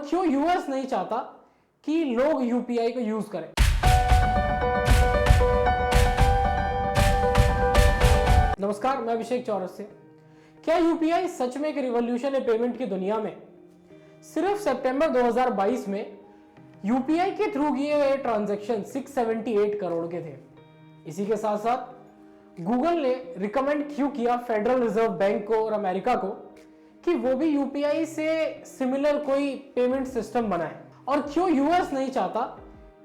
क्यों यूएस नहीं चाहता कि लोग यूपीआई को यूज करें। नमस्कार, मैं अभिषेक चौरसिया। क्या यूपीआई सच में एक रिवॉल्यूशन है पेमेंट की दुनिया में? सिर्फ सितंबर 2022 में यूपीआई के थ्रू किए गए ट्रांजैक्शन 678 करोड़ के थे। इसी के साथ साथ गूगल ने रिकमेंड क्यों किया फेडरल रिजर्व बैंक को और अमेरिका को कि वो भी यूपीआई से सिमिलर कोई पेमेंट सिस्टम बनाए, और क्यों यूएस नहीं चाहता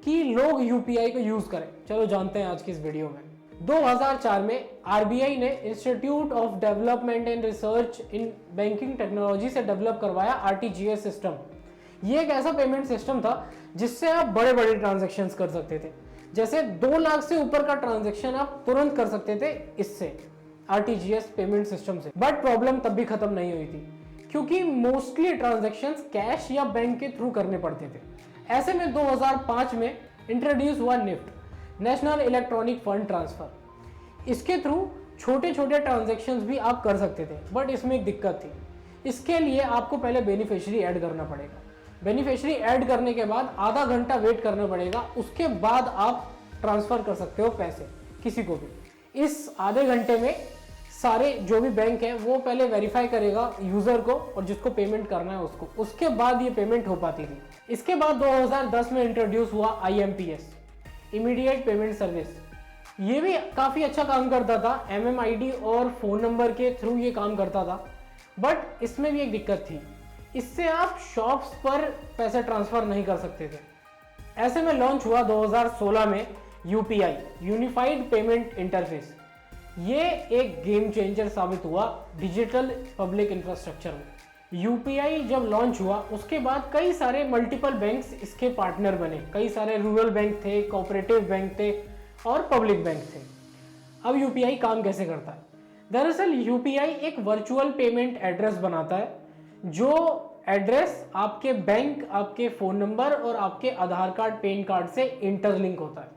कि लोग यूपीआई को यूज करें। चलो जानते हैं आज की इस वीडियो में। 2004 में आरबीआई ने institute of development and research in banking technology से डेवलप करवाया आरटीजीएस सिस्टम। ये एक ऐसा पेमेंट सिस्टम था जिससे आप बड़े बड़े ट्रांजैक्शन कर सकते थे। जैसे 2 लाख से ऊपर का ट्रांजैक्शन आप तुरंत कर सकते थे इससे, आरटीजीएस पेमेंट सिस्टम से। बट प्रॉब्लम तब भी खत्म नहीं हुई थी, क्योंकि मोस्टली ट्रांजैक्शंस कैश या बैंक के थ्रू करने पड़ते थे। ऐसे में 2005 में इंट्रोड्यूस हुआ NEFT, national electronic fund transfer. इसके थ्रू छोटे छोटे ट्रांजैक्शंस भी आप कर सकते थे, बट इसमें एक दिक्कत थी। इसके लिए आपको पहले बेनिफिशियरी ऐड करना पड़ेगा। बेनिफिशियरी ऐड करने के बाद आधा घंटा वेट करना पड़ेगा, उसके बाद आप ट्रांसफर कर सकते हो पैसे किसी को भी। इस आधे घंटे में सारे जो भी बैंक है वो पहले वेरीफाई करेगा यूजर को और जिसको पेमेंट करना है उसको, उसके बाद ये पेमेंट हो पाती थी। इसके बाद 2010 में इंट्रोड्यूस हुआ आईएमपीएस, इमीडिएट पेमेंट सर्विस। ये भी काफी अच्छा काम करता था, एमएमआईडी और फोन नंबर के थ्रू ये काम करता था। बट इसमें भी एक दिक्कत थी, इससे आप शॉप्स पर पैसे ट्रांसफर नहीं कर सकते थे। ऐसे में लॉन्च हुआ 2016 में यूपीआई, यूनिफाइड पेमेंट इंटरफेस। ये एक गेम चेंजर साबित हुआ डिजिटल पब्लिक इंफ्रास्ट्रक्चर में। यूपीआई जब लॉन्च हुआ उसके बाद कई सारे मल्टीपल बैंक्स इसके पार्टनर बने। कई सारे रूरल बैंक थे, कोऑपरेटिव बैंक थे और पब्लिक बैंक थे। अब यूपीआई काम कैसे करता है? दरअसल यूपीआई एक वर्चुअल पेमेंट एड्रेस बनाता है, जो एड्रेस आपके बैंक, आपके फोन नंबर और आपके आधार कार्ड, पैन कार्ड से इंटरलिंक होता है।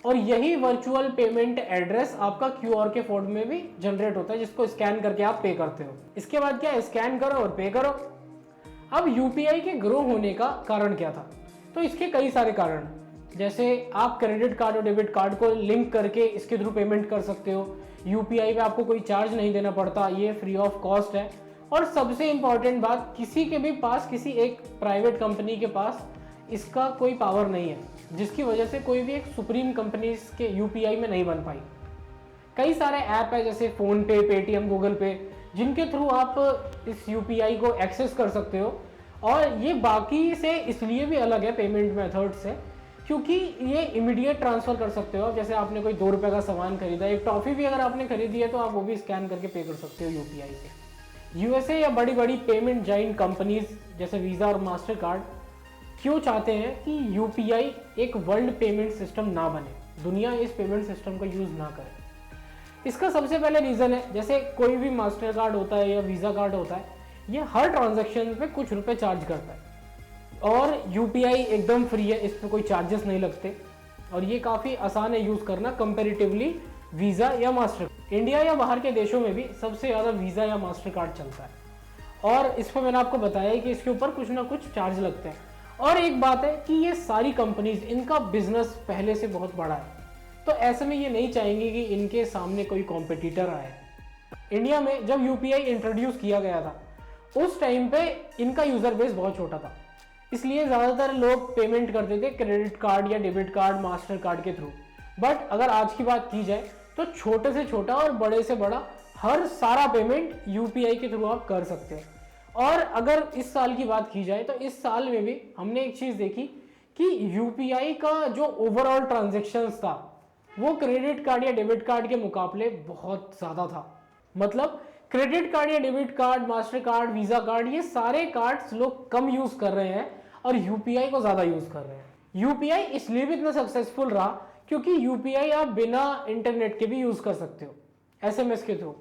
और यही वर्चुअल पेमेंट एड्रेस आपका क्यूआर के फॉर्म में भी जनरेट होता है, जिसको स्कैन करके आप पे करते हो। इसके बाद क्या, स्कैन करो और पे करो। अब यूपीआई के ग्रो होने का कारण क्या था? तो इसके कई सारे कारण, जैसे आप क्रेडिट कार्ड और डेबिट कार्ड को लिंक करके इसके थ्रू पेमेंट कर सकते हो। यूपीआई पे आपको कोई चार्ज नहीं देना पड़ता, ये फ्री ऑफ कॉस्ट है। और सबसे इंपॉर्टेंट बात, किसी के भी पास, किसी एक प्राइवेट कंपनी के पास इसका कोई पावर नहीं है, जिसकी वजह से कोई भी एक सुप्रीम कंपनी इसके यूपीआई में नहीं बन पाई। कई सारे ऐप है जैसे फोन पे, पेटीएम, गूगल पे, जिनके थ्रू आप इस यूपीआई को एक्सेस कर सकते हो। और ये बाकी से इसलिए भी अलग है पेमेंट मेथड से, क्योंकि ये इमीडिएट ट्रांसफर कर सकते हो। जैसे आपने कोई 2 रुपए का सामान खरीदा, एक टॉफी भी अगर आपने खरीदी है तो आप वो भी स्कैन करके पे कर सकते हो यूपीआई से। यूएसए या बड़ी बड़ी पेमेंट जाइंट कंपनीज जैसे वीजा और मास्टर कार्ड क्यों चाहते हैं कि यूपीआई एक वर्ल्ड पेमेंट सिस्टम ना बने, दुनिया इस पेमेंट सिस्टम का यूज ना करे? इसका सबसे पहले रीजन है, जैसे कोई भी मास्टर कार्ड होता है या वीजा कार्ड होता है, ये हर ट्रांजैक्शन पे कुछ रुपए चार्ज करता है। और यूपीआई एकदम फ्री है, इस पर कोई चार्जेस नहीं लगते और ये काफी आसान है यूज करना कंपेरेटिवली वीजा या मास्टर। इंडिया या बाहर के देशों में भी सबसे ज्यादा वीजा या मास्टर कार्ड चलता है, और इस पर मैंने आपको बताया कि इसके ऊपर कुछ ना कुछ चार्ज लगते हैं। और एक बात है कि ये सारी कंपनीज, इनका बिजनेस पहले से बहुत बड़ा है, तो ऐसे में ये नहीं चाहेंगे कि इनके सामने कोई कॉम्पिटिटर आए। इंडिया में जब यूपीआई इंट्रोड्यूस किया गया था उस टाइम पे इनका यूजर बेस बहुत छोटा था, इसलिए ज्यादातर लोग पेमेंट करते थे क्रेडिट कार्ड या डेबिट कार्ड, मास्टर कार्ड के थ्रू। बट अगर आज की बात की जाए तो छोटे से छोटा और बड़े से बड़ा हर सारा पेमेंट यूपीआई के थ्रू आप कर सकते हैं। और अगर इस साल की बात की जाए तो इस साल में भी हमने एक चीज देखी कि यूपीआई का जो ओवरऑल ट्रांजैक्शंस था वो क्रेडिट कार्ड या डेबिट कार्ड के मुकाबले बहुत ज्यादा था। मतलब क्रेडिट कार्ड या debit card, master card, visa card, ये सारे कार्ड्स लोग कम यूज कर रहे हैं और यूपीआई को ज्यादा यूज कर रहे हैं। यूपीआई इसलिए भी इतना सक्सेसफुल रहा क्योंकि यूपीआई आप बिना इंटरनेट के भी यूज कर सकते हो, एसएमएस के थ्रू।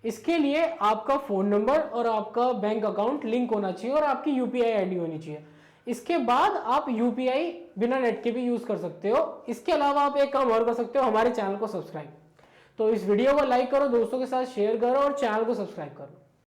इसके लिए आपका फोन नंबर और आपका बैंक अकाउंट लिंक होना चाहिए और आपकी यूपीआई आईडी होनी चाहिए। इसके बाद आप यूपीआई बिना नेट के भी यूज कर सकते हो। इसके अलावा आप एक काम और कर सकते हो, हमारे चैनल को सब्सक्राइब। तो इस वीडियो को लाइक करो, दोस्तों के साथ शेयर करो और चैनल को सब्सक्राइब करो।